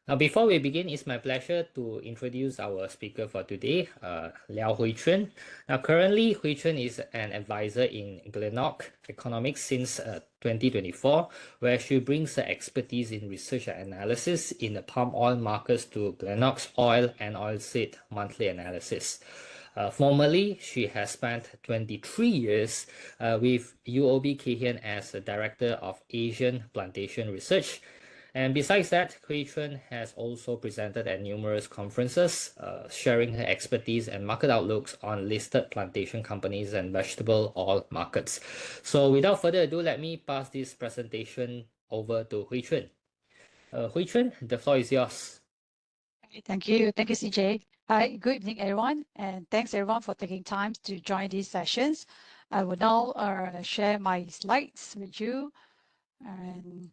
Now, before we begin, it's my pleasure to introduce our speaker for today, 𝐿𝐴𝐻𝐿. Now, currently, Hui-Chun is an advisor in 𝐷𝐵𝐿 Economics since 2024, where she brings her expertise in research and analysis in the palm oil markets to 𝐷𝐵𝐿's oil and oilseed monthly analysis. Formerly, she has spent 23 years with 𝐕𝐞𝐠𝐞𝐭 as the Director of Asian Plantation Research. And besides that, Hui-Chun has also presented at numerous conferences, sharing her expertise and market outlooks on listed plantation companies and vegetable oil markets. So without further ado, let me pass this presentation over to Hui-Chun. Hui-Chun, the floor is yours. Thank you. Thank you, CJ. Hi, good evening, everyone. And thanks, everyone, for taking time to join these sessions. I will now share my slides with you. And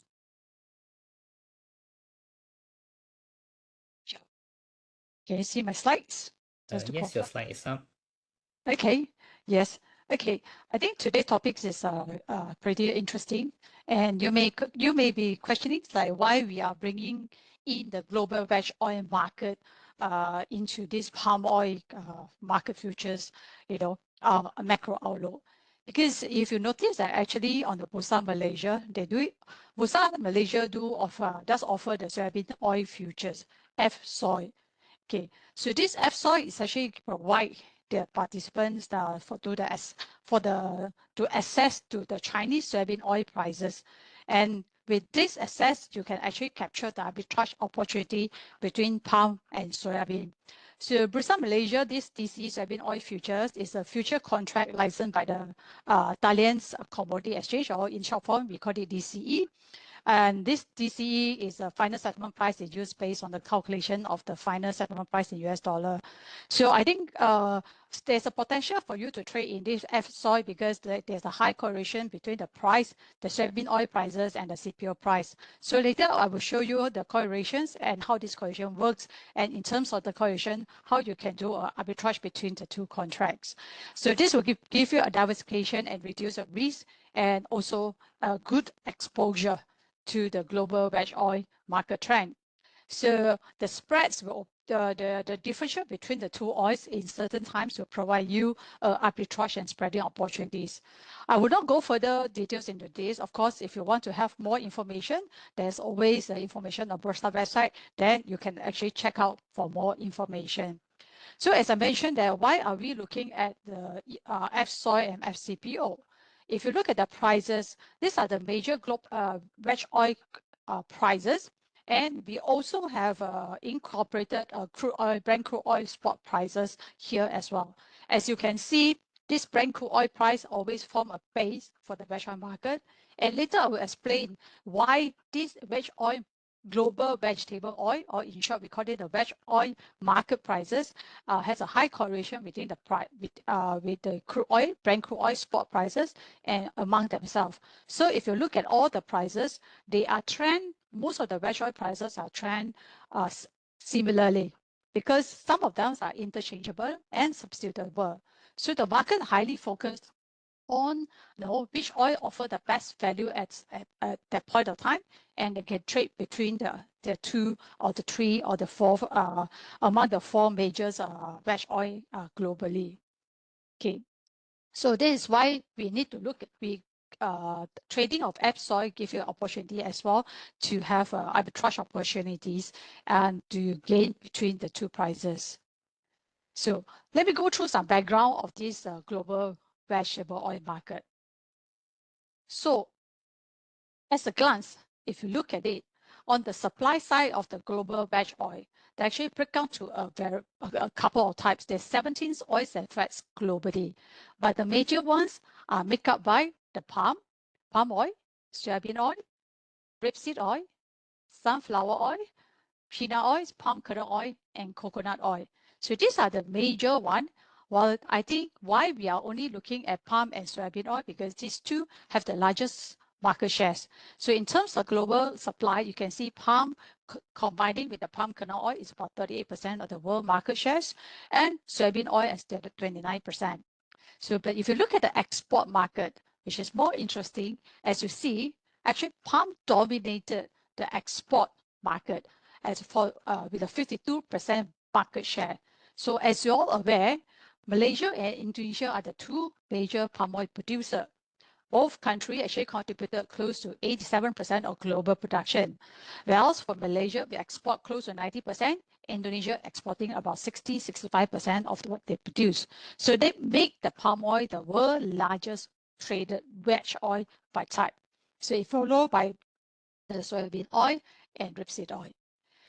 can you see my slides? Yes, your slide is up. Okay. Yes. Okay. I think today's topic is pretty interesting, and you may be questioning like why we are bringing in the global veg oil market into this palm oil market futures, a macro outlook. Because if you notice that actually on the Bursa Malaysia, Bursa Malaysia does offer the soybean oil futures, FSOY. Okay, so this FSOY is actually provide the participants to access to the Chinese soybean oil prices, and with this access, you can actually capture the arbitrage opportunity between palm and soybean. So Bursa Malaysia, this DCE soybean oil futures is a future contract licensed by the Italian's commodity exchange, or in short form, we call it DCE. And this DCE is a final settlement price is used based on the calculation of the final settlement price in US dollar. So I think there's a potential for you to trade in this FSOY because there's a high correlation between the price, the soybean oil prices, and the CPO price. So later I will show you the correlations and how this correlation works. And in terms of the correlation, how you can do an arbitrage between the two contracts. So this will give you a diversification and reduce the risk, and also a good exposure to the global veg oil market trend. So the spreads will, the differential between the two oils in certain times will provide you arbitrage and spreading opportunities. I will not go further details into this. Of course, if you want to have more information, there's always information on Bursa website. Then you can actually check out for more information. So as I mentioned, why are we looking at the FSOY and FCPO? If you look at the prices, these are the major global veg oil prices, and we also have incorporated crude oil, Brent crude oil spot prices here as well. As you can see, this Brent crude oil price always form a base for the veg oil market, and later I will explain why this veg oil global vegetable oil, or in short, we call it the veg oil market prices, has a high correlation between the price with the crude oil, Brent crude oil spot prices, and among themselves. So if you look at all the prices, they are trend. Most of the veg oil prices are trend similarly, because some of them are interchangeable and substitutable. So the market highly focused on which oil offer the best value at that point of time, and they can trade between the two or the three or the four among the four majors veg oil globally. Okay, so this is why we need to look at trading of FSOY give you opportunity as well to have arbitrage opportunities and to gain between the two prices. So let me go through some background of this global vegetable oil market. So as a glance, if you look at it, on the supply side of the global veg oil, they actually break down to a couple of types. There's 17 oils and fats globally, but the major ones are made up by the palm oil, soybean oil, rapeseed oil, sunflower oil, peanut oil, palm kernel oil, and coconut oil. So these are the major ones. Well, I think why we are only looking at palm and soybean oil, because these two have the largest market shares. So in terms of global supply, you can see palm combining with the palm kernel oil is about 38% of the world market shares, and soybean oil is 29%. So, but if you look at the export market, which is more interesting, as you see, actually palm dominated the export market. with a 52% market share. So as you're all aware, Malaysia and Indonesia are the two major palm oil producers. Both countries actually contributed close to 87% of global production. Whereas for Malaysia, we export close to 90%, Indonesia exporting about 65% of what they produce. So they make the palm oil the world's largest traded veg oil by type. So it followed by the soybean oil and rapeseed oil.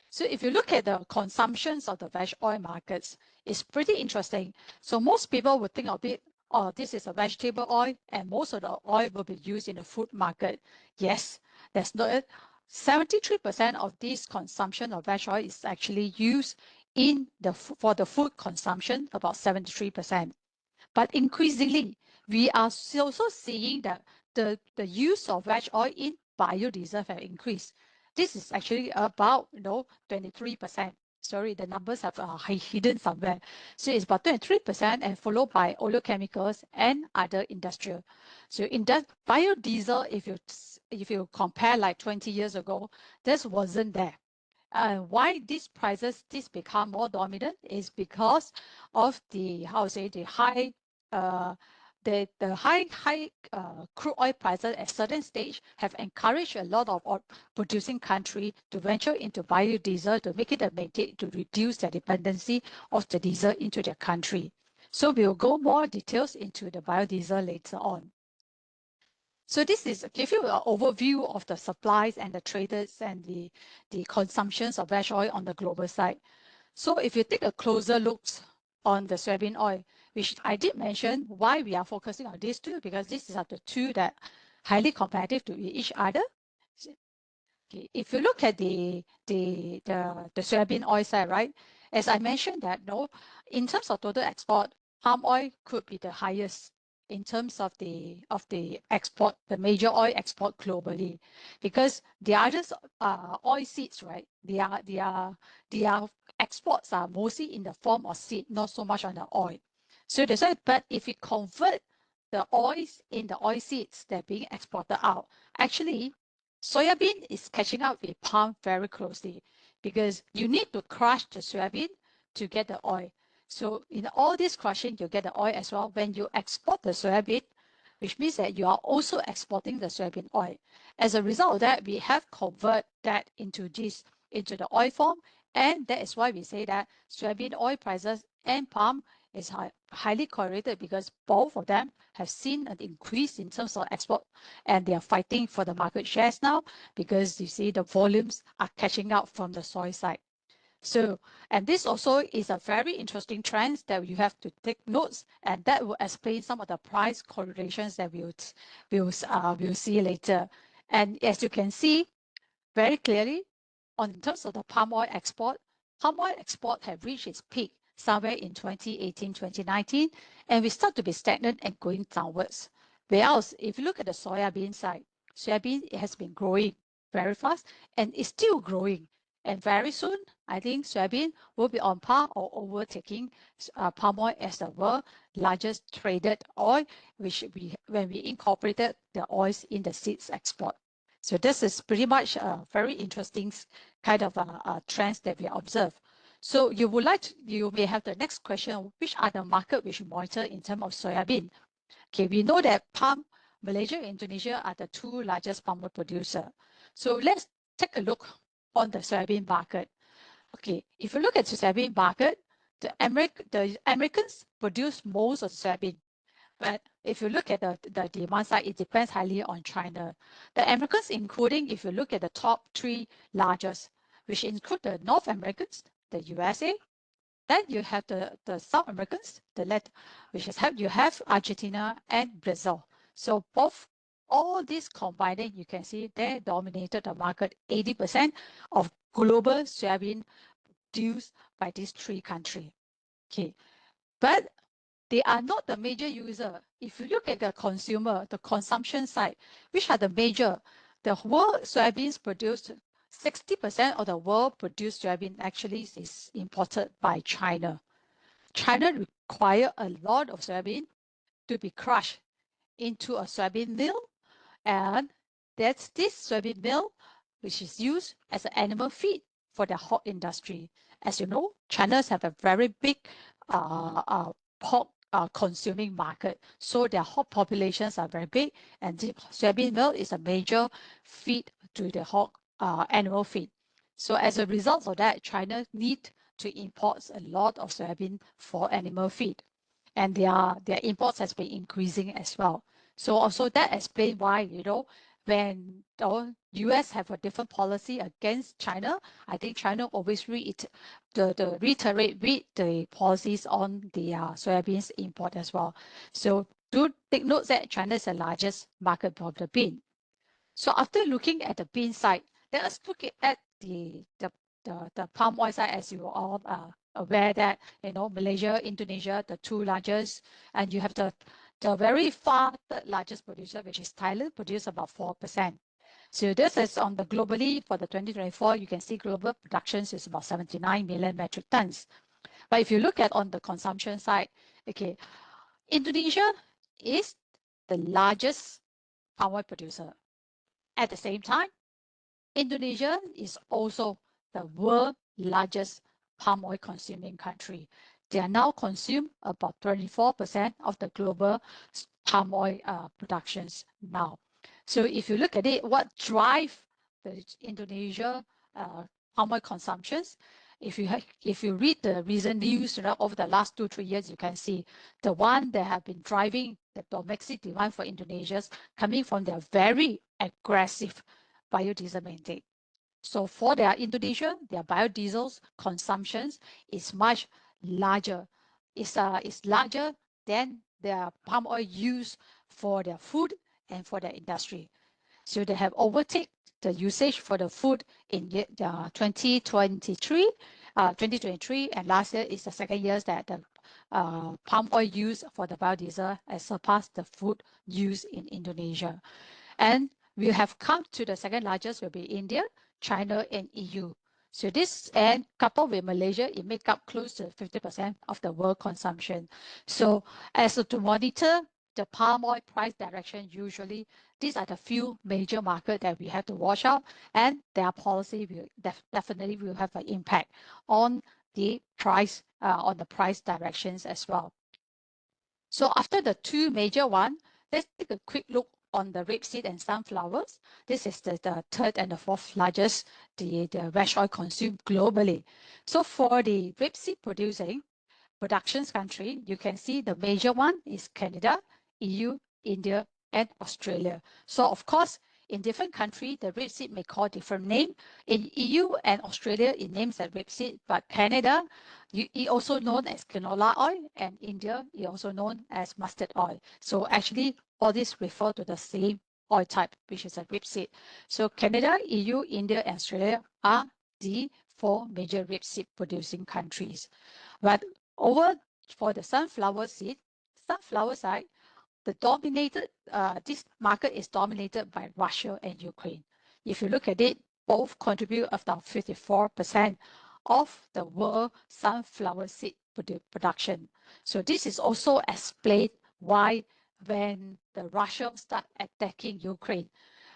So if you look at the consumptions of the veg oil markets, it's pretty interesting. So most people would think of it, oh, this is a vegetable oil, and most of the oil will be used in the food market. Yes, that's not it. 73% of this consumption of veg oil is actually used for the food consumption, about 73%. But increasingly, we are also seeing that the use of veg oil in biodiesel have increased. This is actually about 23%. Sorry, the numbers have hidden somewhere. So it's about 23% and followed by oleochemicals and other industrial. So in that biodiesel, if you compare like 20 years ago, this wasn't there. Why these prices become more dominant is because of the high crude oil prices at certain stage have encouraged a lot of oil producing country to venture into biodiesel to make it a mandate to reduce their dependency of the diesel into their country. So we'll go more details into the biodiesel later on. So this is give you an overview of the supplies and the traders and the consumptions of veg oil on the global side. So if you take a closer look on the soybean oil, which I did mention why we are focusing on these two, because these are the two that highly competitive to each other. Okay, if you look at the soybean oil side, right? As I mentioned that in terms of total export, palm oil could be the highest in terms of the export, the major oil export globally, because the others oil seeds, right? Their exports are mostly in the form of seed, not so much on the oil. So that's why, but if we convert the oils in the oil seeds that are being exported out, actually soybean is catching up with palm very closely, because you need to crush the soybean to get the oil. So in all this crushing, you get the oil as well. When you export the soybean, which means that you are also exporting the soybean oil. As a result of that, we have converted that into the oil form, and that is why we say that soybean oil prices and palm is highly correlated, because both of them have seen an increase in terms of export, and they are fighting for the market shares now, because you see the volumes are catching up from the soy side. So, and this also is a very interesting trend that you have to take notes, and that will explain some of the price correlations that we'll see later. And as you can see very clearly, in terms of the palm oil export have reached its peak somewhere in 2018, 2019, and we start to be stagnant and going downwards. Whereas if you look at the soybean side, soybean has been growing very fast and is still growing. And very soon, I think soybean will be on par or overtaking palm oil as the world's largest traded oil, when we incorporated the oils in the seeds export. So this is pretty much a very interesting kind of trends that we observe. So you may have the next question: which are the market we should monitor in terms of soybean? Okay, we know that Malaysia and Indonesia are the two largest palm oil producers. So let's take a look on the soybean market. Okay, if you look at the soybean market, the Americans produce most of the soybean. But if you look at the demand side, it depends highly on China. The Americans, including if you look at the top three largest, which include the North Americans, the USA, then you have the South Americans, which is you have Argentina and Brazil. So all these combining, you can see they dominated the market. 80% of global soybean produced by these three countries. Okay, but they are not the major user. If you look at the consumption side, which are the major, the world soybeans produced, 60% of the world produced soybean actually is imported by China. China require a lot of soybean to be crushed into a soybean mill, and that's this soybean meal which is used as an animal feed for the hog industry. As you know, China's have a very big pork consuming market. So their hog populations are very big, and the soybean meal is a major feed to the hog animal feed. So as a result of that, China need to import a lot of soybean for animal feed, and their imports has been increasing as well. So also that explains why, you know, when the US have a different policy against China, I think China always reiterate with the policies on the soybeans import as well. So do take note that China is the largest market for the bean. So after looking at the bean side, let us look at the palm oil side. As you all are aware that, you know, Malaysia, Indonesia, the two largest, and you have the very far third largest producer, which is Thailand, produce about 4%. So this is on the globally for the 2024, you can see global production is about 79 million metric tons. But if you look at on the consumption side, okay, Indonesia is the largest palm oil producer. At the same time, Indonesia is also the world's largest palm oil consuming country. They are now consume about 24% of the global palm oil productions now. So if you look at it, what drive the Indonesia palm oil consumptions? If you read the recent news, you know, over the last 2-3 years, you can see the one that have been driving the domestic demand for Indonesia coming from their very aggressive biodiesel mandate. So for their Indonesia, their biodiesel consumptions is much larger. It's larger than their palm oil used for their food and for their industry. So they have overtaken the usage for the food in 2023, and last year is the second year that the palm oil use for the biodiesel has surpassed the food use in Indonesia. And we have come to the second largest will be India, China, and EU. So this, and coupled with Malaysia, it make up close to 50% of the world consumption. So as to monitor the palm oil price direction, usually these are the few major markets that we have to watch out, and their policy will definitely will have an impact on the price directions as well. So after the two major ones, let's take a quick look on the rapeseed and sunflowers. This is the third and the fourth largest the veg oil consumed globally. So for the rapeseed producing productions country, you can see the major one is Canada, EU, India, and Australia. So of course, in different countries, the rapeseed may call different name. In EU and Australia, it names as rapeseed, but Canada, it also known as canola oil, and India, it also known as mustard oil. So actually, all these refer to the same oil type, which is a rapeseed. So Canada, EU, India, and Australia are the 4 major rapeseed producing countries. But over for the sunflower side, this market is dominated by Russia and Ukraine. If you look at it, both contribute about 54% of the world sunflower seed production. So this is also explained why when the Russia start attacking Ukraine,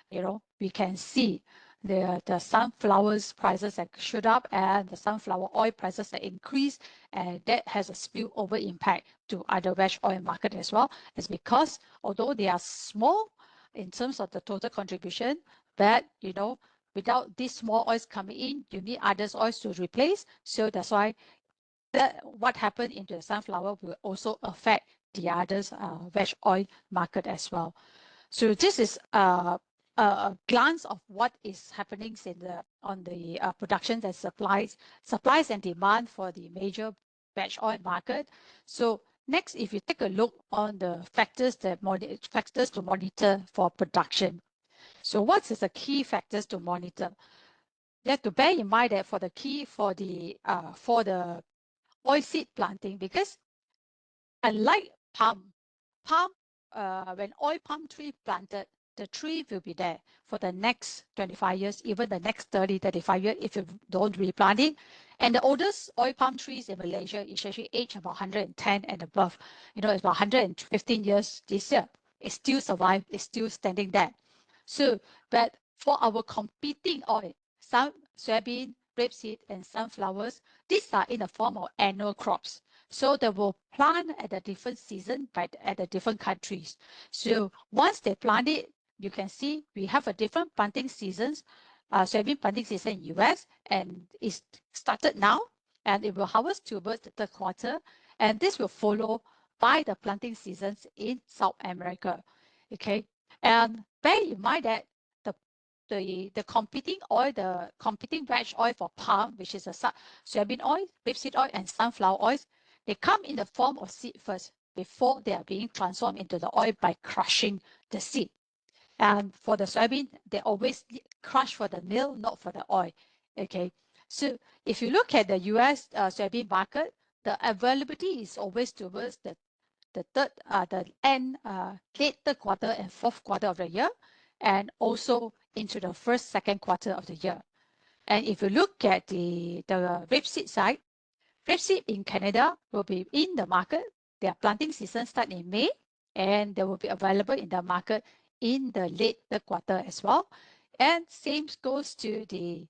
you know, we can see the sunflowers prices have shoot up and the sunflower oil prices have increased, and that has a spillover impact to other veg oil market as well. It's because although they are small in terms of the total contribution, but you know, without these small oils coming in, you need other oils to replace. So that's why what happened into the sunflower will also affect the others veg oil market as well. So this is a glance of what is happening on the production and supplies and demand for the major veg oil market. So next, if you take a look on the factors to monitor for production. So what is the key factors to monitor? You have to bear in mind that for the oilseed planting, because unlike when oil palm tree planted, the tree will be there for the next 25 years, even the next 30-35 years if you don't replant it. And the oldest oil palm trees in Malaysia is actually aged about 110 and above. You know, it's about 115 years this year. It still survived, it's still standing there. So, but for our competing oil, some soybean, rapeseed, and sunflowers, these are in the form of annual crops. So they will plant at a different season at the different countries. So once they plant it, you can see we have a different planting seasons. Soybean planting season in US, and it's started now, and it will harvest towards the third quarter, and this will follow by the planting seasons in South America. Okay, and bear in mind that the competing oil, the competing veg oil for palm, which is a soybean oil, rapeseed oil, and sunflower oils, they come in the form of seed first before they are being transformed into the oil by crushing the seed. And for the soybean, they always crush for the meal, not for the oil. Okay, so if you look at the US soybean market, the availability is always towards the late third quarter and fourth quarter of the year, and also into the first, second quarter of the year. And if you look at the rapeseed side, rapeseed in Canada will be in the market. Their planting season start in May, and they will be available in the market in the late third quarter as well. And same goes to the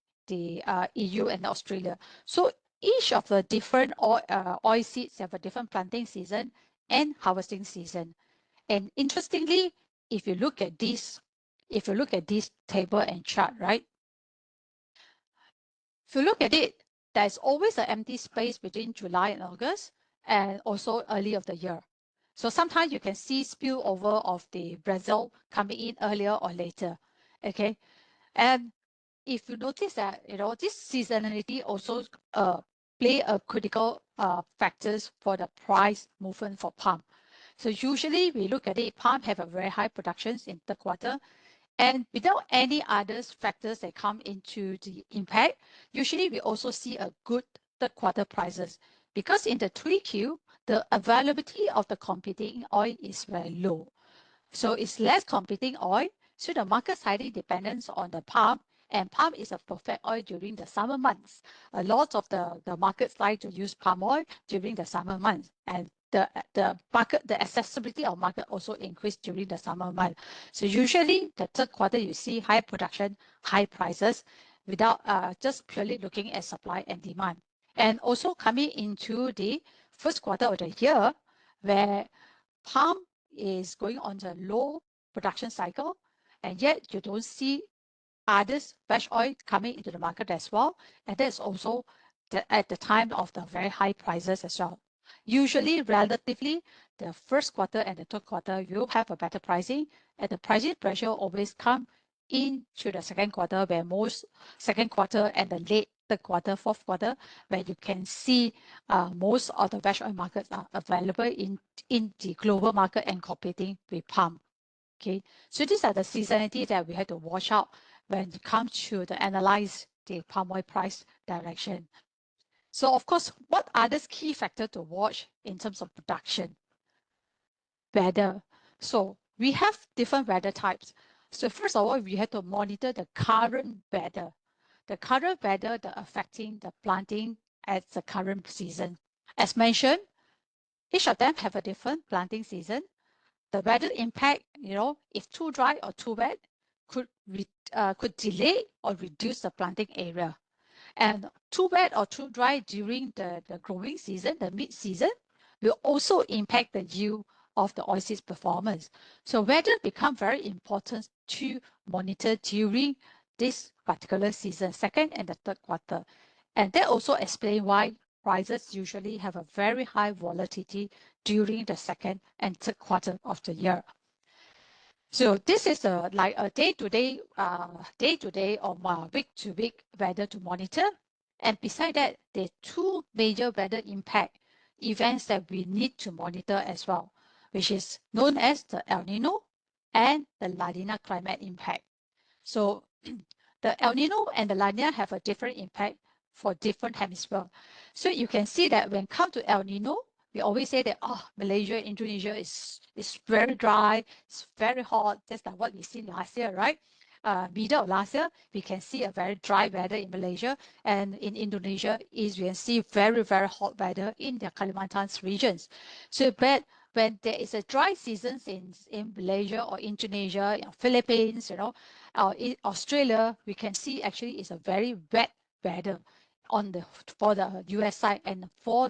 EU and Australia. So each of the different oil seeds have a different planting season and harvesting season. And interestingly, if you look at this table and chart, right? If you look at it, there's always an empty space between July and August, and also early of the year. So sometimes you can see spillover of the Brazil coming in earlier or later. Okay, and if you notice that, this seasonality also play a critical factors for the price movement for palm. So usually we look at it, palm have a very high productions in third quarter, and without any other factors that come into the impact, usually we also see a good third quarter prices, because in the 3Q, the availability of the competing oil is very low. So it's less competing oil, so the market highly dependence on the palm, and palm is a perfect oil during the summer months. A lot of the markets like to use palm oil during the summer months, and the accessibility of market also increased during the summer month. So usually the third quarter you see high production, high prices, without just purely looking at supply and demand. And also coming into the first quarter of the year, where palm is going on the low production cycle, and yet you don't see others veg oil coming into the market as well, and that's also at the time of the very high prices as well. Usually, relatively, the first quarter and the third quarter will have a better pricing, and the pricing pressure always come into the second quarter, where most second quarter and the late third quarter, fourth quarter, where you can see most of the veg oil markets are available in the global market and competing with palm. Okay, so these are the seasonality that we have to watch out when it comes to the analyze the palm oil price direction. So of course, what are the key factors to watch in terms of production? Weather. So we have different weather types. So first of all, we have to monitor the current weather. The current weather that affecting the planting at the current season. As mentioned, each of them have a different planting season. The weather impact, if too dry or too wet, could delay or reduce the planting area. And too wet or too dry during the growing season, the mid-season, will also impact the yield of the oilseeds performance. So weather become very important to monitor during this particular season, second and the third quarter. And that also explains why prices usually have a very high volatility during the second and third quarter of the year. So this is like a day-to-day or week-to-week weather to monitor. And beside that, there are two major weather impact events that we need to monitor as well, which is known as the El Nino and the La Nina climate impact. So the El Nino and the La Nina have a different impact for different hemispheres. So you can see that when it comes to El Nino, we always say that, Malaysia, Indonesia is very dry, it's very hot. That's like what we seen last year, right? Middle of last year, we can see a very dry weather in Malaysia, and in Indonesia, we can see very, very hot weather in the Kalimantan regions. So, but when there is a dry season in Malaysia or Indonesia, Philippines, or in Australia, we can see actually it's a very wet better for the US side and for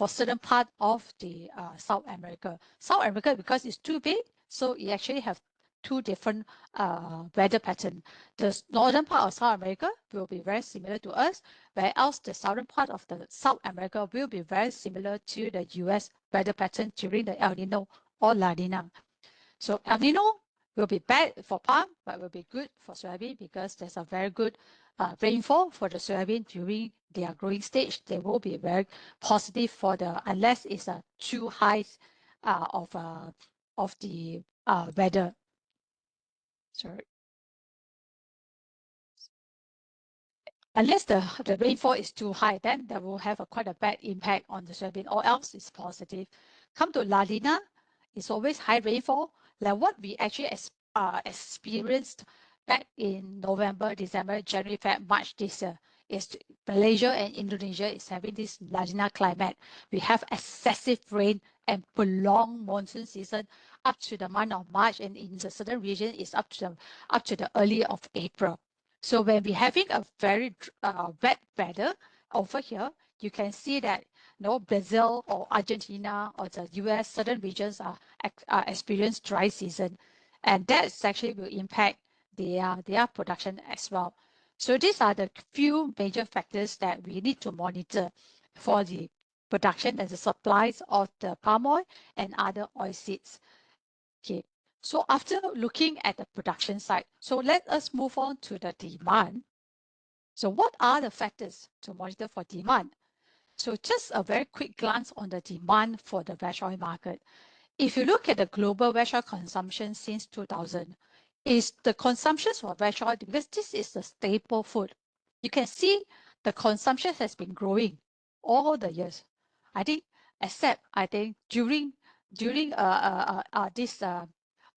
certain part of the South America. South America, because it's too big, so it actually have two different weather pattern. The northern part of South America will be very similar to us, whereas the southern part of the South America will be very similar to the US weather pattern during the El Nino or La Nina. So El Nino will be bad for palm, but will be good for soybean because there's a very good rainfall for the soybean during their growing stage. They will be very positive for unless it's a too high of the weather. Sorry. Unless the rainfall is too high, then that will have quite a bad impact on the soybean, or else it's positive. Come to La Nina, it's always high rainfall, like what we actually experienced back in November, December, January, February, March this year. Is Malaysia and Indonesia is having this La Nina climate. We have excessive rain and prolonged monsoon season up to the month of March, and in the certain region is up to the early of April. So when we're having a very wet weather over here, you can see that Brazil or Argentina or the US, certain regions are experience dry season, and that actually will impact their production as well. So these are the few major factors that we need to monitor for the production and the supplies of the palm oil and other oil seeds. Okay. So after looking at the production side, so let us move on to the demand. So what are the factors to monitor for demand? So just a very quick glance on the demand for the veg oil market. If you look at the global veg oil consumption since 2000, is the consumption for veg oil, because this is the staple food. You can see the consumption has been growing all the years. I think, except during this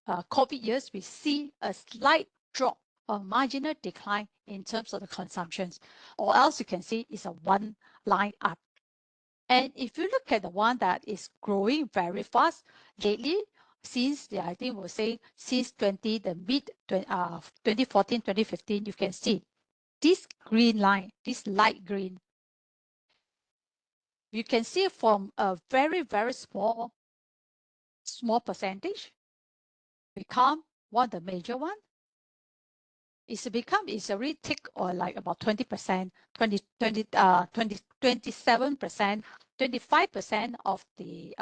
COVID years, we see a slight drop, a marginal decline in terms of the consumptions, or else you can see it's a one line up. And if you look at the one that is growing very fast lately, since I think we'll say since the mid 2014, 2015, you can see this green line, this light green. You can see from a very, very small percentage become one of the major one. It's already take or like about 20%, 27%, 25% of the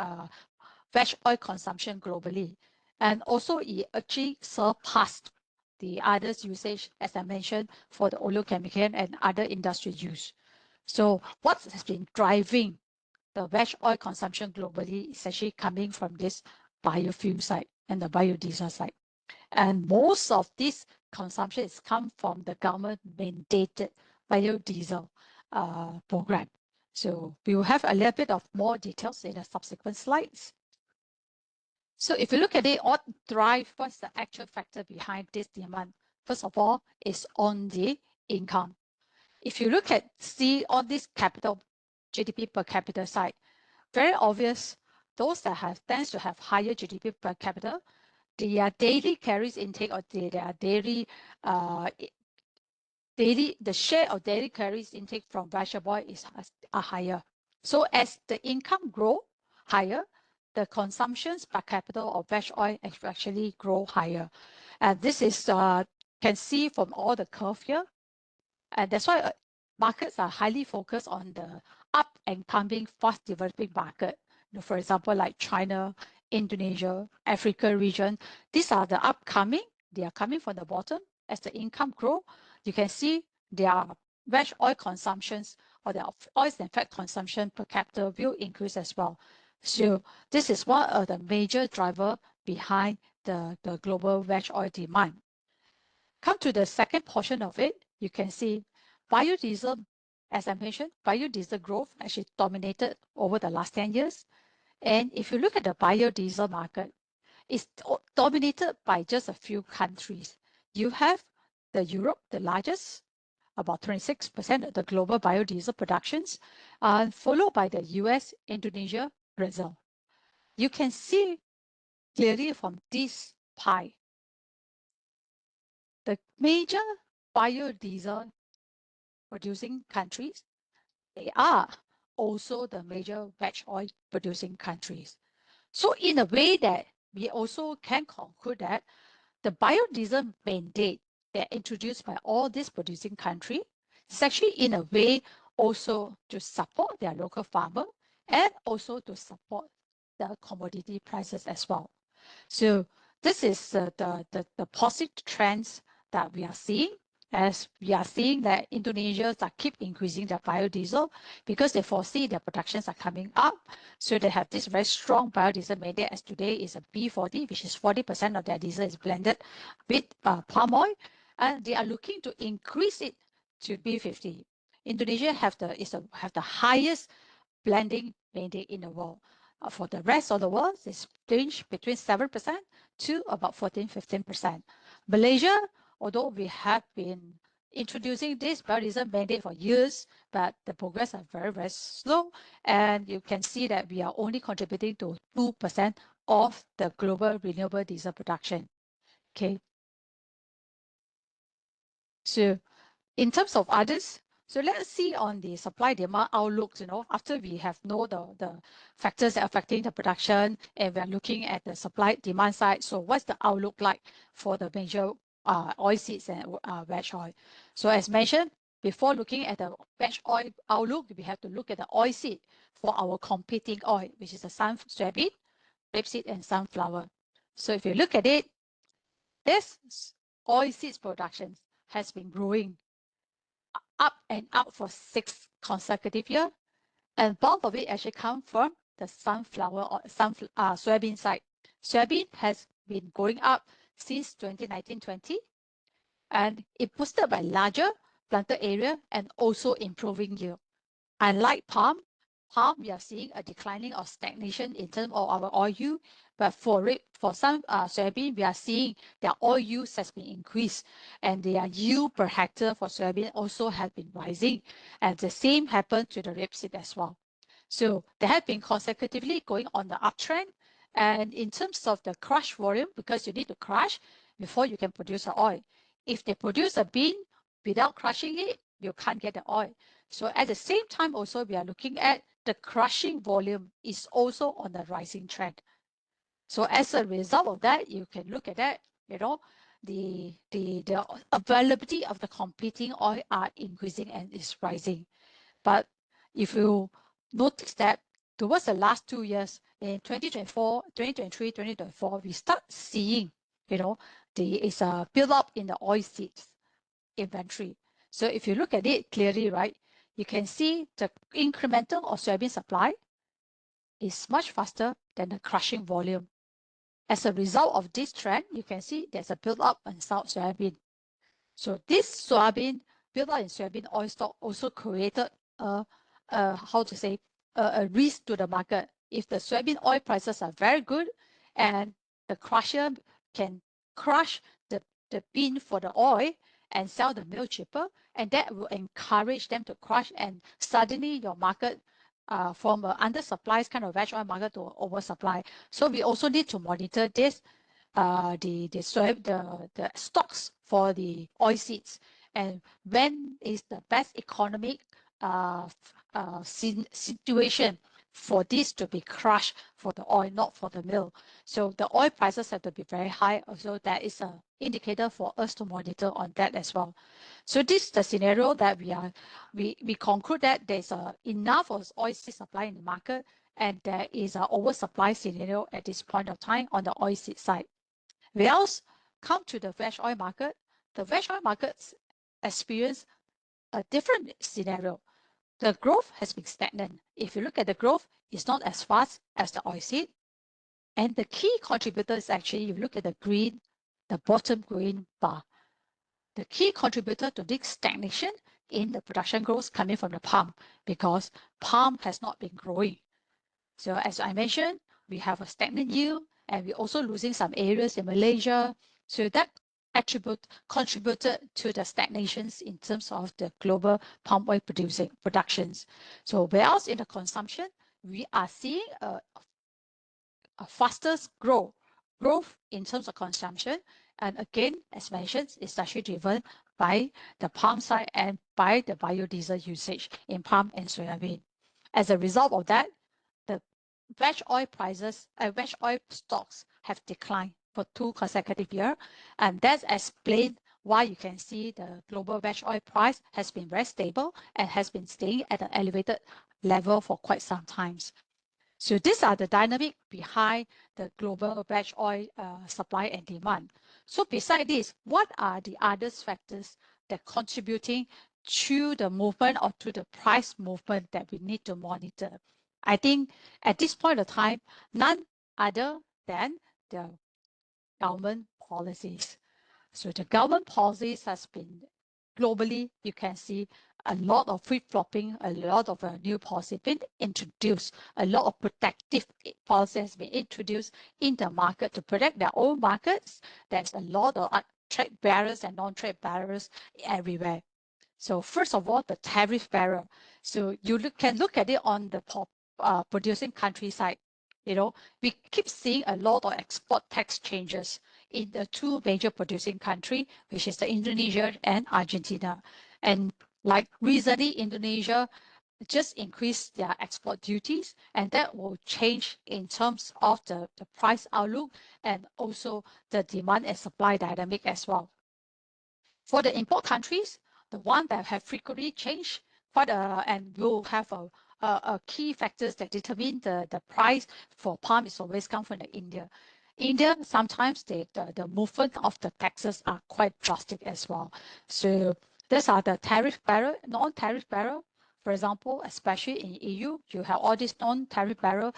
veg oil consumption globally. And also it actually surpassed the others usage, as I mentioned, for the oleochemical and other industry use. So what has been driving the veg oil consumption globally is actually coming from this biofuel side and the biodiesel side. And most of this consumption is come from the government mandated biodiesel program. So we will have a little bit of more details in the subsequent slides. So if you look at it, what's the actual factor behind this demand? First of all, is on the income. If you look at, see on this GDP per capita side, very obvious, those that tends to have higher GDP per capita, their daily calories intake or their daily the share of daily calories intake from vegetable oil are higher. So as the income grow higher, the consumptions per capita of veg oil actually grow higher. And this is can see from all the curve here. And that's why markets are highly focused on the up and coming fast developing market. For example, like China, Indonesia, Africa region. These are the upcoming. They are coming from the bottom. As the income grow, you can see their veg oil consumptions or the oils and fat consumption per capita will increase as well. So this is one of the major driver behind the global veg oil demand. Come to the second portion of it, you can see biodiesel, as I mentioned, biodiesel growth actually dominated over the last 10 years. And if you look at the biodiesel market, it's dominated by just a few countries. You have the Europe, the largest, about 26% of the global biodiesel productions, followed by the US, Indonesia, Brazil. You can see clearly from this pie, the major biodiesel producing countries, they are also the major veg oil producing countries. So in a way that we also can conclude that the biodiesel mandate that introduced by all these producing countries is actually in a way also to support their local farmer and also to support the commodity prices as well. So this is the positive trends that we are seeing, as we are seeing that Indonesians are keep increasing their biodiesel because they foresee their productions are coming up. So they have this very strong biodiesel mandate, as today is a B40, which is 40% of their diesel is blended with palm oil, and they are looking to increase it to B50. Indonesia have the highest blending mandate in the world. For the rest of the world, it's range between 7% to about 14-15%. Malaysia, although we have been introducing this biodiesel mandate for years, but the progress are very, very slow. And you can see that we are only contributing to 2% of the global renewable diesel production. Okay. So in terms of others, so let's see on the supply demand outlooks, after we have know the factors that are affecting the production and we're looking at the supply demand side. So what's the outlook like for the major oil seeds and veg oil? So as mentioned, before looking at the veg oil outlook, we have to look at the oil seed for our competing oil, which is the soybean, rapeseed, and sunflower. So if you look at it, this oil seeds production has been growing up and up for 6 consecutive years, and bulk of it actually come from the sunflower or soybean side. Soybean has been going up since 2019-20, and it boosted by larger planted area and also improving yield. Unlike palm, we are seeing a declining or stagnation in terms of our oil yield, but for some soybean, we are seeing their oil use has been increased, and their yield per hectare for soybean also has been rising, and the same happened to the rapeseed as well. So they have been consecutively going on the uptrend, and in terms of the crush volume, because you need to crush before you can produce the oil. If they produce a bean without crushing it, you can't get the oil. So at the same time also, we are looking at the crushing volume is also on the rising trend. So as a result of that, you can look at that, the availability of the competing oil are increasing and is rising. But if you notice that towards the last 2 years, in 2024, 2023, 2024, we start seeing, there is a build up in the oil seeds inventory. So if you look at it clearly, right, you can see the incremental of soybean supply is much faster than the crushing volume. As a result of this trend, you can see there's a build up in South soybean. So this soybean build up in soybean oil stock also created a risk to the market. If the soybean oil prices are very good and the crusher can crush the bean for the oil and sell the meal cheaper, and that will encourage them to crush, and suddenly your market from an undersupply kind of veg oil market to oversupply. So we also need to monitor this, the stocks for the oil seeds, and when is the best economic situation for this to be crushed for the oil, not for the meal. So the oil prices have to be very high. Also, that is an indicator for us to monitor on that as well. So this is the scenario that we conclude that there's enough of oil seed supply in the market, and there is an oversupply scenario at this point of time on the oil seed side. We else come to the veg oil market. The veg oil markets experience a different scenario. The growth has been stagnant. If you look at the growth, it's not as fast as the oil seed. And the key contributor is actually, you look at the bottom green bar. The key contributor to this stagnation in the production growth coming from the palm, because palm has not been growing. So as I mentioned, we have a stagnant yield, and we're also losing some areas in Malaysia. So that contributed to the stagnations in terms of the global palm oil productions. So whereas in the consumption, we are seeing a faster growth in terms of consumption. And again, as mentioned, it's actually driven by the palm side and by the biodiesel usage in palm and soybean. As a result of that, the veg oil prices, veg oil stocks have declined for 2 consecutive years, and that's explained why you can see the global veg oil price has been very stable and has been staying at an elevated level for quite some time. So these are the dynamic behind the global veg oil supply and demand. So beside this, what are the other factors that contributing to the movement or to the price movement that we need to monitor? I think at this point of time, none other than the government policies. So the government policies has been globally, you can see a lot of flip-flopping, a lot of new policy been introduced, a lot of protective policy has been introduced in the market to protect their own markets. There's a lot of trade barriers and non-trade barriers everywhere. So first of all, the tariff barrier. So you can look at it on the producing country side. You know, we keep seeing a lot of export tax changes in the 2 major producing countries, which is the Indonesia and Argentina. And like recently, Indonesia just increased their export duties, and that will change in terms of the price outlook and also the demand and supply dynamic as well. For the import countries, the one that have frequently changed quite and will have a key factors that determine the price for palm is always come from India. India, sometimes the movement of the taxes are quite drastic as well. So these are the tariff barrier, non-tariff barrier. For example, especially in EU, you have all these non-tariff barrier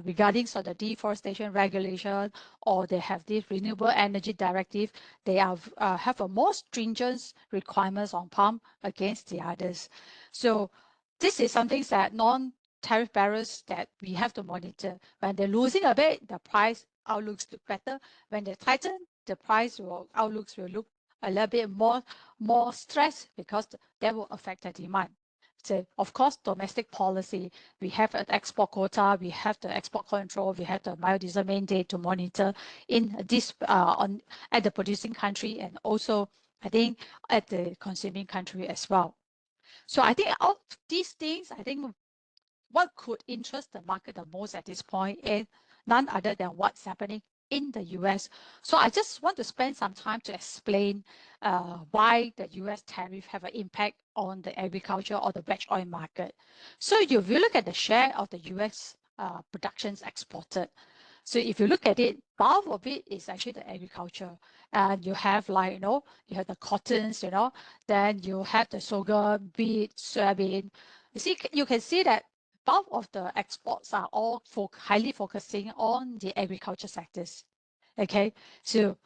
regarding the deforestation regulation, or they have this renewable energy directive. They have a more stringent requirements on palm against the others. So this is something that non-tariff barriers that we have to monitor. When they're losing a bit, the price outlooks look better. When they tighten, the price outlooks will look a little bit more stress, because that will affect the demand. So of course, domestic policy, we have an export quota, we have the export control, we have the biodiesel mandate to monitor in this at the producing country, and also I think at the consuming country as well. So I think all these things, I think what could interest the market the most at this point is none other than what's happening in the US. So I just want to spend some time to explain why the US tariff have an impact on the agriculture or the veg oil market. So if you look at the share of the US productions exported, so if you look at it, half of it is actually the agriculture. And you have you have the cottons, then you have the sorghum, wheat, soybean. You can see that bulk of the exports are all highly focusing on the agriculture sectors. Okay, so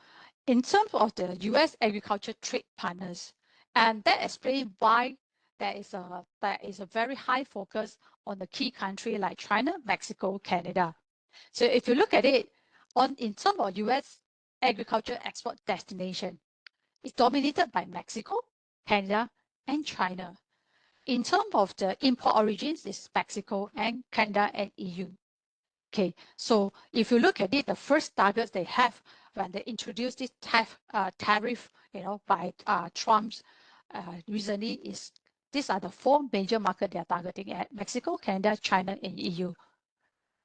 in terms of the US agriculture trade partners, and that explains why there is a very high focus on the key country like China, Mexico, Canada. So if you look at it in terms of US agriculture export destination, it's dominated by Mexico, Canada, and China. In terms of the import origins, it's Mexico and Canada and EU. Okay, so if you look at it, the first targets they have when they introduced this tariff, by Trump's recently these are the 4 major markets they are targeting at: Mexico, Canada, China, and EU.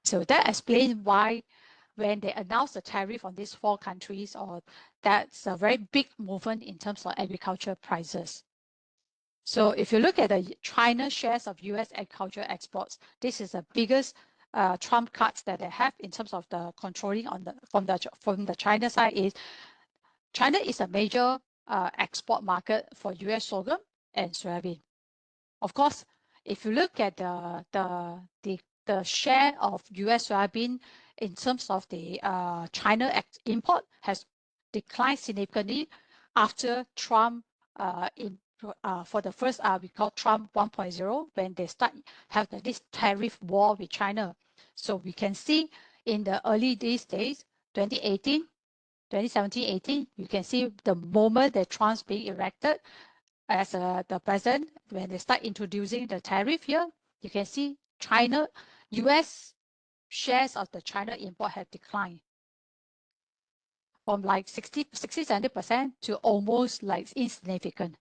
So that explains why when they announced the tariff on these 4 countries, that's a very big movement in terms of agriculture prices. So if you look at the China shares of US agriculture exports, this is the biggest trump cards that they have in terms of the controlling from the China side. Is China is a major export market for US sorghum and soybean. Of course, if you look at the share of US soybean in terms of the China import has declined significantly after Trump for the first we call Trump 1.0, when they have this tariff war with China. So we can see in the early days, 2017, 18, you can see the moment that Trump's being elected as the president, when they start introducing the tariff here, you can see US shares of the China import have declined. from like 60-70% to almost like insignificant.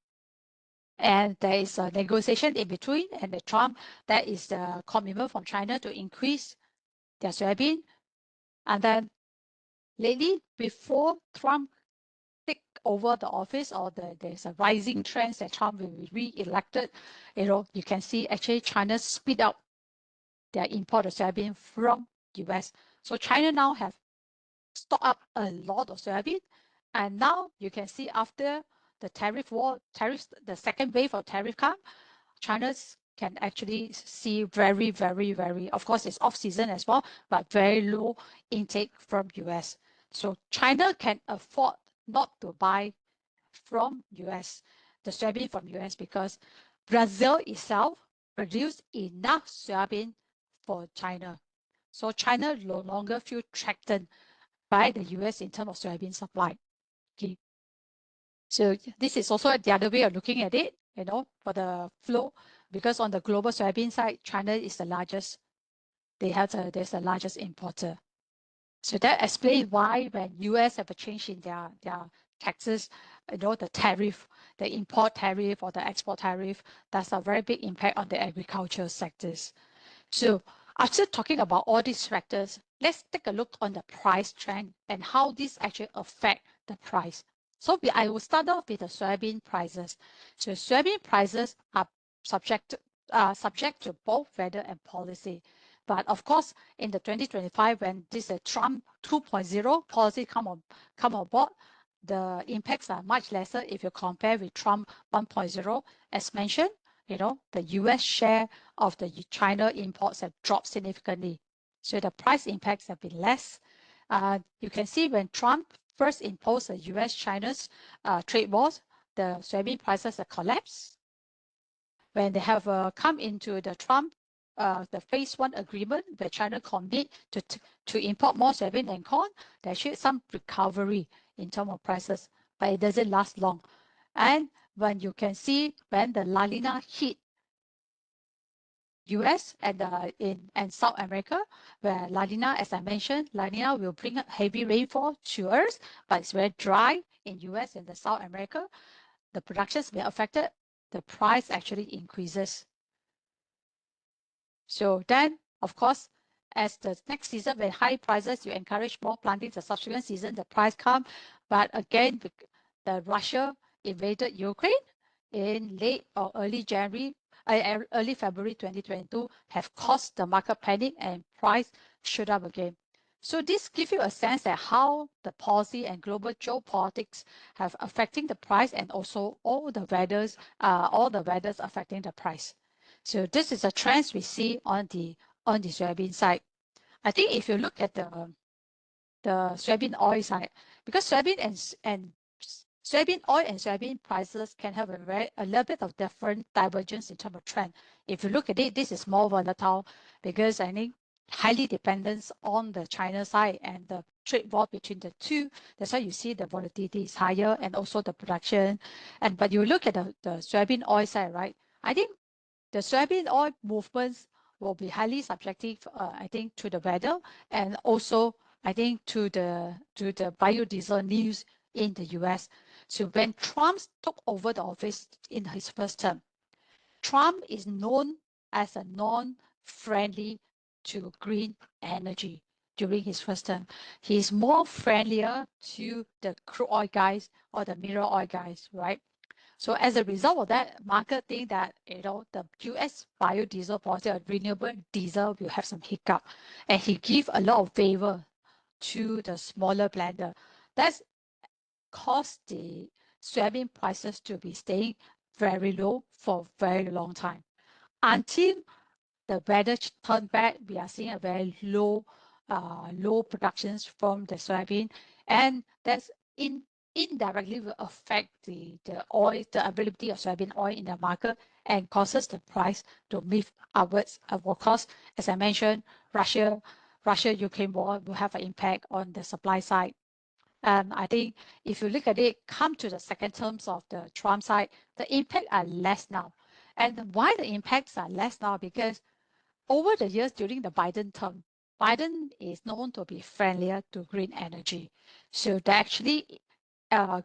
And there is a negotiation in between, and the Trump, that is the commitment from China to increase their soybean. And then lately, before Trump take over the office, or there's a rising trend that Trump will be re-elected, you can see actually China speed up their import of soybean from US. So China now have stocked up a lot of soybean, and now you can see after the tariffs, the second wave of tariff come, China can actually see very, very, very, of course it's off season as well, but very low intake from US. So China can afford not to buy from US, the soybean from US, because Brazil itself produced enough soybean for China. So China no longer feel threatened by the US in terms of soybean supply. Okay. So this is also the other way of looking at it, for the flow, because on the global soybean side, China is the largest. There's the largest importer. So that explains why when US have a change in their taxes, the tariff, the import tariff or the export tariff, that's a very big impact on the agricultural sectors. So after talking about all these factors, let's take a look on the price trend and how this actually affect the price. So I will start off with the soybean prices. So soybean prices are subject to both weather and policy. But of course, in the 2025, when this Trump 2.0 policy come on board, the impacts are much lesser if you compare with Trump 1.0. As mentioned, the US share of the China imports have dropped significantly. So the price impacts have been less. You can see when Trump first imposed the US-China's trade wars, the soybean prices have collapsed. When they have come into the Trump, the phase 1 agreement where China commit to import more soybean and corn, there should some recovery in terms of prices, but it doesn't last long. And when you can see when the La Nina hit US and South America, where La Nina, as I mentioned, La Nina will bring heavy rainfall to us, but it's very dry in US and the South America. The production's been affected, the price actually increases. So then, of course, as the next season, when high prices, you encourage more planting. The subsequent season, the price come. But again, the Russia invaded Ukraine in late or early February 2022 have caused the market panic and price shoot up again. So this gives you a sense at how the policy and global geopolitics have affecting the price, and also all the weathers affecting the price. So this is a trend we see on the soybean side. I think if you look at the soybean oil side, because soybean oil and soybean prices can have a little bit of different divergence in terms of trend. If you look at it, this is more volatile because I think highly dependent on the China side and the trade war between the two. That's why you see the volatility is higher, and also the production. But you look at the soybean oil side, right? I think the soybean oil movements will be highly subjective, I think, to the weather, and also I think to the biodiesel news in the US. So when Trump took over the office in his first term, Trump is known as a non-friendly to green energy during his first term. He is more friendlier to the crude oil guys or the mineral oil guys, right? So as a result of that, market think that the US biodiesel policy or renewable diesel will have some hiccup, and he give a lot of favor to the smaller blender. That's caused the soybean prices to be staying very low for a very long time. Until the weather turned back, we are seeing a very low productions from the soybean, and that's indirectly will affect the availability of soybean oil in the market, and causes the price to move upwards. Of course, as I mentioned, Russia-Ukraine war will have an impact on the supply side. And I think if you look at it, come to the second terms of the Trump side, the impact are less now. And why the impacts are less now? Because over the years during the Biden term, Biden is known to be friendlier to green energy. So that actually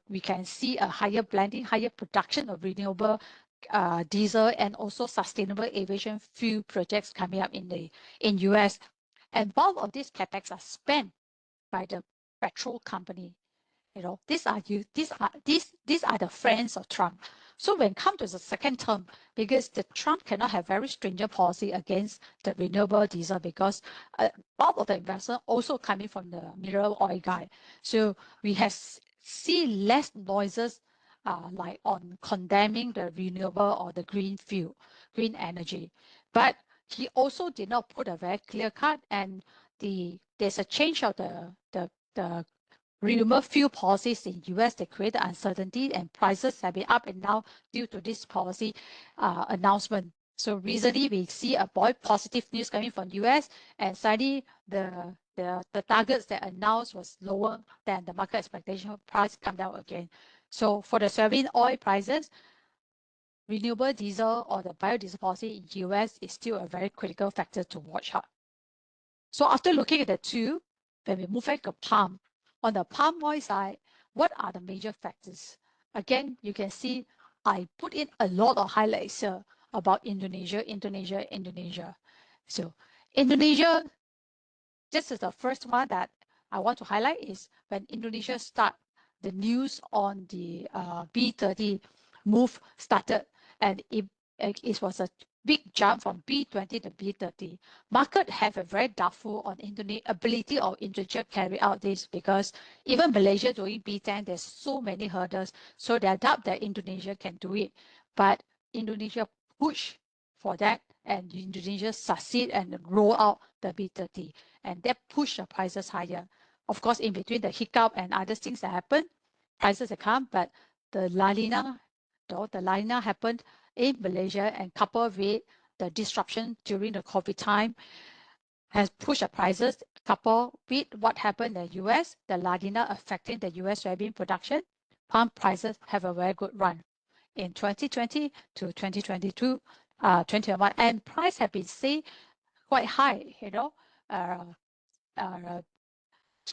we can see a higher blending, higher production of renewable diesel and also sustainable aviation fuel projects coming up in US. And bulk of these capex are spent by the petrol company. You know, these are the friends of Trump. So when it comes to the second term, because the Trump cannot have very stringent policy against the renewable diesel because bulk of the investment also coming from the mineral oil guy. So we have see less noises like on condemning the renewable or the green fuel, green energy. But he also did not put a very clear cut, and there's a change of the renewable fuel policies in US that create uncertainty, and prices have been up and down due to this policy announcement. So recently we see a positive news coming from US, and suddenly the targets that announced was lower than the market expectation. Price come down again. So for the soybean oil prices, renewable diesel or the biodiesel policy in US is still a very critical factor to watch out. So after looking at the two, when we move back to palm, on the palm oil side, what are the major factors? Again, you can see I put in a lot of highlights here about Indonesia. So Indonesia, this is the first one that I want to highlight is when Indonesia start the news on the B30 move started, and it was a big jump from B20 to B30. Market have a very doubtful on ability of Indonesia carry out this because even Malaysia doing B10, there's so many hurdles. So they doubt that Indonesia can do it. But Indonesia push for that, and Indonesia succeed and roll out the B30, and that push the prices higher. Of course, in between the hiccup and other things that happen, prices have come, but the La Nina happened in Malaysia, and coupled with the disruption during the COVID time has pushed the prices. Coupled with what happened in the US, the La Nina affecting the US soybean production, palm prices have a very good run in 2020 to 2022, 2021, and price have been staying quite high.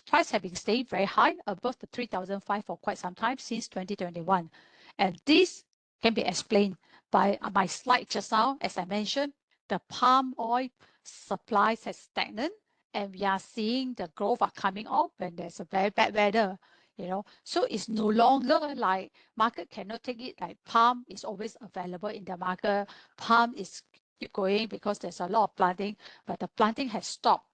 Price have been staying very high above the 3,005 for quite some time since 2021, and this can be explained by my slide just now. As I mentioned, the palm oil supplies has stagnant, and we are seeing the growth are coming up when there's a very bad weather. So it's no longer like market cannot take it, like palm is always available in the market. Palm is keep going because there's a lot of planting, but the planting has stopped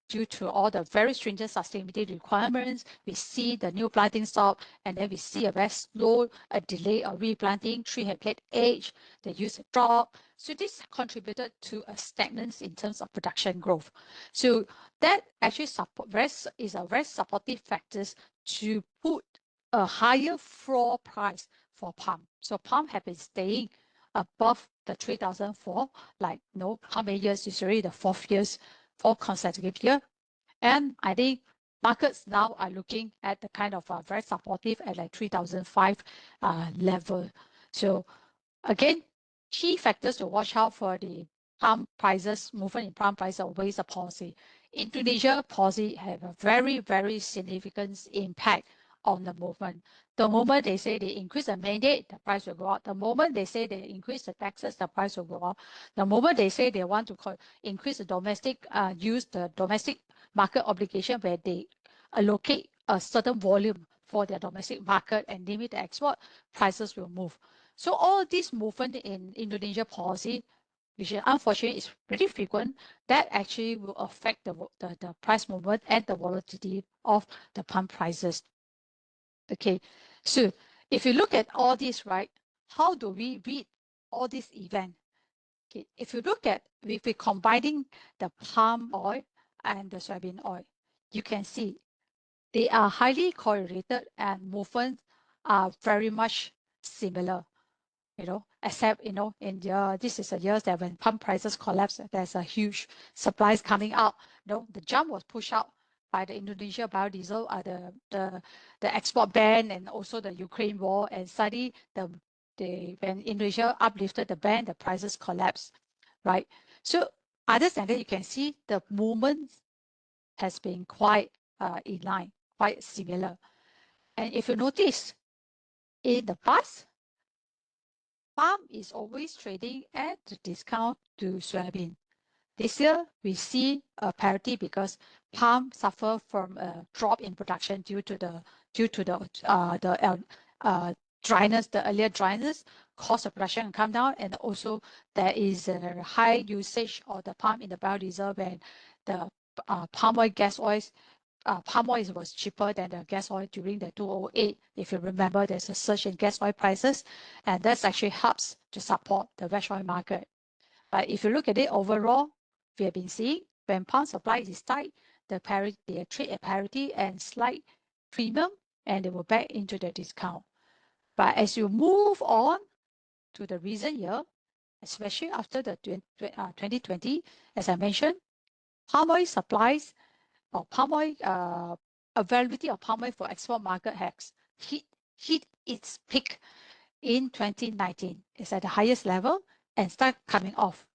due to all the very stringent sustainability requirements. We see the new planting stop, and then we see a very slow delay of replanting. Tree have played age, the use have dropped. So this contributed to a stagnance in terms of production growth. So that actually is a very supportive factors to put a higher floor price for palm. So palm have been staying above the 3,004, like how many years? It's already the fourth consecutive year. And I think markets now are looking at the kind of very supportive at like 3,005 level. So again, key factors to watch out for the palm prices, movement in palm prices, always a policy. Indonesia policy have a very, very significant impact on the movement. The moment they say they increase the mandate, the price will go up. The moment they say they increase the taxes, the price will go up. The moment they say they want to increase the domestic the domestic market obligation, where they allocate a certain volume for their domestic market and limit the export, prices will move. So all this movement in Indonesia policy, which unfortunately is pretty frequent, that actually will affect the price movement and the volatility of the palm prices. Okay, so if you look at all this, right, how do we read all this event? Okay, if you look at, if we're combining the palm oil and the soybean oil, you can see they are highly correlated and movements are very much similar. Except, this is a year that when palm prices collapse, there's a huge supplies coming out. The jump was pushed out by the Indonesia biodiesel, the export ban, and also the Ukraine war. And suddenly, when Indonesia uplifted the ban, the prices collapsed, right? So other than that, you can see the movements has been quite in line, quite similar. And if you notice, in the past, palm is always trading at a discount to soybean. This year, we see a parity because palm suffer from a drop in production due to the dryness, the earlier dryness, cost of production can come down, and also there is a high usage of the palm in the biodiesel when the palm oil gas oils. Palm oil was cheaper than the gas oil during the 2008. If you remember, there's a surge in gas oil prices, and that actually helps to support the veg oil market. But if you look at it overall, we have been seeing when palm supply is tight, they trade at parity and slight premium, and they will back into the discount. But as you move on to the recent year, especially after the 2020, as I mentioned, palm oil supplies or palm oil availability of palm oil for export market has hit its peak in 2019. It's at the highest level and start coming off.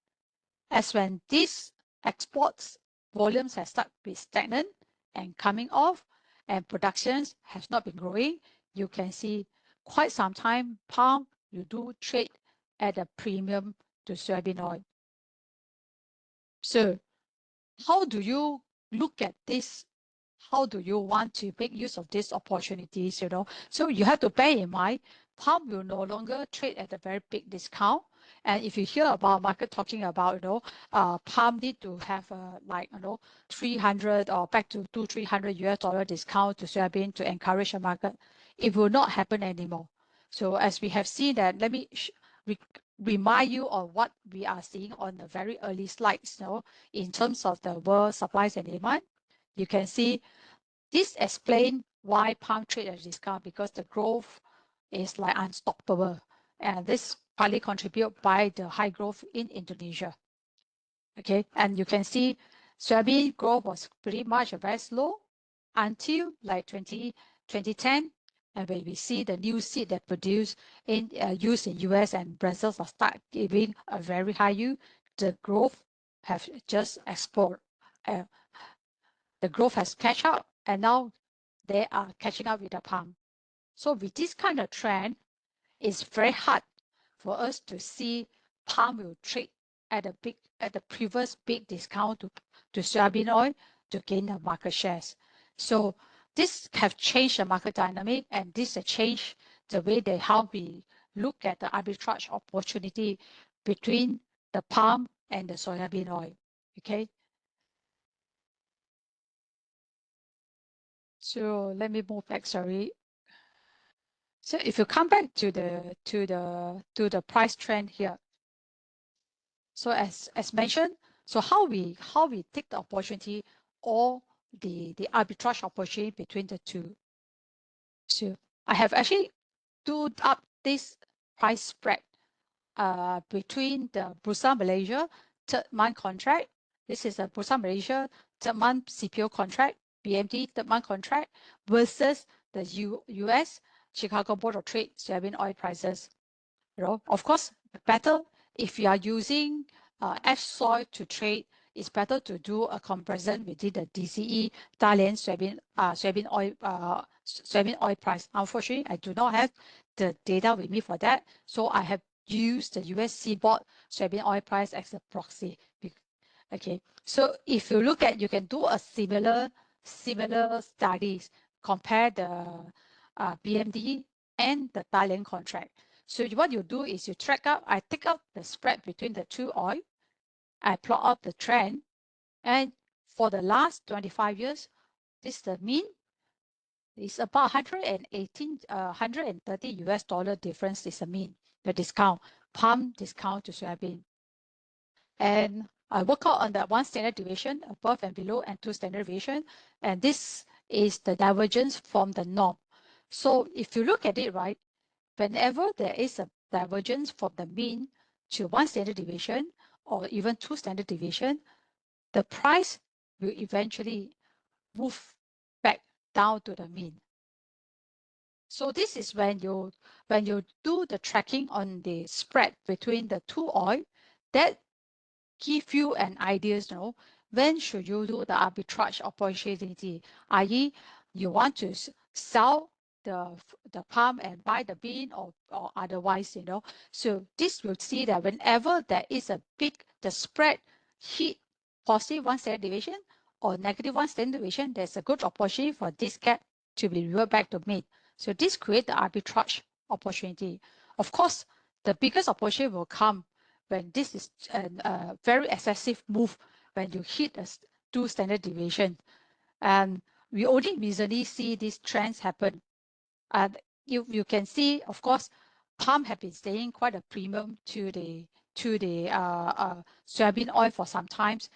As when these exports volumes have started to be stagnant and coming off, and productions has not been growing, you can see quite some time palm you do trade at a premium to soybean oil. So how do you look at this? How do you want to make use of these opportunities? So you have to bear in mind, palm will no longer trade at a very big discount. And if you hear about market talking about, palm need to have 300 or back to $200-300 discount to soybean to encourage the market, it will not happen anymore. So as we have seen that, let me remind you of what we are seeing on the very early slides. In terms of the world supplies and demand, you can see this explains why palm trade at a discount, because the growth is like unstoppable, and this partly contributed by the high growth in Indonesia. Okay, and you can see soybean growth was pretty much very slow until like 2010, and when we see the new seed that produced in used in US and Brazil start giving a very high yield, the growth have just exploded. The growth has catch up, and now they are catching up with the palm. So with this kind of trend, it's very hard for us to see palm will trade at the previous big discount to soybean oil to gain the market shares. So this have changed the market dynamic, and this has changed the way how we look at the arbitrage opportunity between the palm and the soybean oil. Okay. So let me move back, sorry. So if you come back to the price trend here. So as mentioned, so how we take the opportunity or the arbitrage opportunity between the two. So I have actually do up this price spread between the Bursa Malaysia 3rd-month contract. This is a Bursa Malaysia 3rd-month CPO contract, BMT 3rd-month contract, versus the US Chicago Board of Trade soybean oil prices. Of course, better if you are using F-soil to trade, it's better to do a comparison within the DCE Dalian soybean oil price. Unfortunately, I do not have the data with me for that, so I have used the US Seaboard soybean oil price as a proxy. Okay, so if you look at, you can do a similar studies, compare the BMD and the Dalian contract. So what you do is you I take out the spread between the two oil, I plot out the trend, and for the last 25 years, this is the mean. It's about 130 US dollar difference is the mean, the discount, palm discount to soybean. And I work out on that 1 standard deviation above and below and 2 standard deviation, and this is the divergence from the norm. So if you look at it, right, whenever there is a divergence from the mean to 1 standard deviation or even 2 standard deviation, the price will eventually move back down to the mean. So this is when you do the tracking on the spread between the two oil, that give you an idea, when should you do the arbitrage opportunity, i.e. you want to sell the palm and buy the bean or otherwise, you know. So this will see that whenever there is a big, the spread hit positive one standard deviation or negative one standard deviation, there's a good opportunity for this gap to be reversed back to mean. So this creates the arbitrage opportunity. Of course, the biggest opportunity will come when this is a very excessive move, when you hit a 2 standard deviation. And we only recently see these trends happen. And you can see, of course, palm have been staying quite a premium to the soybean oil for some times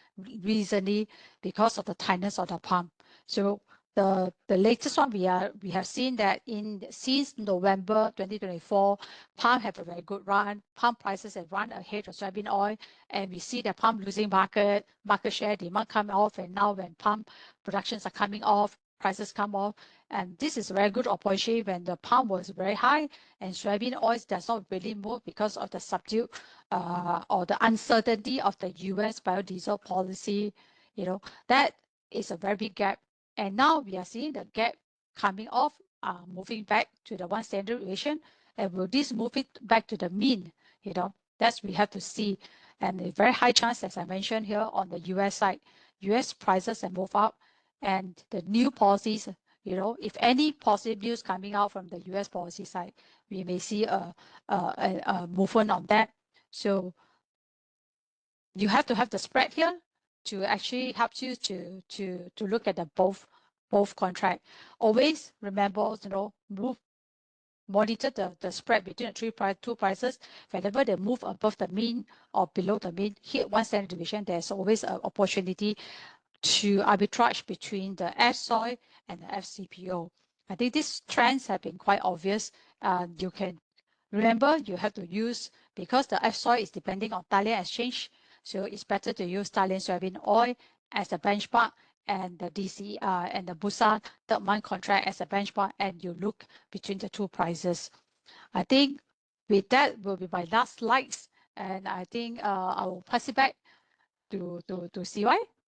recently because of the tightness of the palm. So the latest one we have seen that since November 2024, palm have a very good run. Palm prices have run ahead of soybean oil, and we see the palm losing market share, demand coming off, and now when palm productions are coming off, prices come off. And this is a very good opportunity when the palm was very high and soybean oil does not really move because of the subdued or the uncertainty of the US biodiesel policy. You know, that is a very big gap. And now we are seeing the gap coming off, moving back to the 1 standard deviation. And will this move it back to the mean? You know, that's we have to see. And a very high chance, as I mentioned here, on the US side, US prices have moved up, and the new policies, you know, if any positive news coming out from the US policy side, we may see a movement on that. So you have to have the spread here to actually help you to look at the both contract. Always remember, you know, monitor the spread between the two prices. Whenever they move above the mean or below the mean, hit 1 standard deviation, there's always an opportunity to arbitrage between the F-soy and the FCPO. I think these trends have been quite obvious. You can remember you have to use, because the F-soy is depending on Thailand exchange, so it's better to use Thailand soybean oil as a benchmark and the DC and the Bursa third month contract as a benchmark, and you look between the two prices. I think with that will be my last slides, and I think I will pass it back to CY.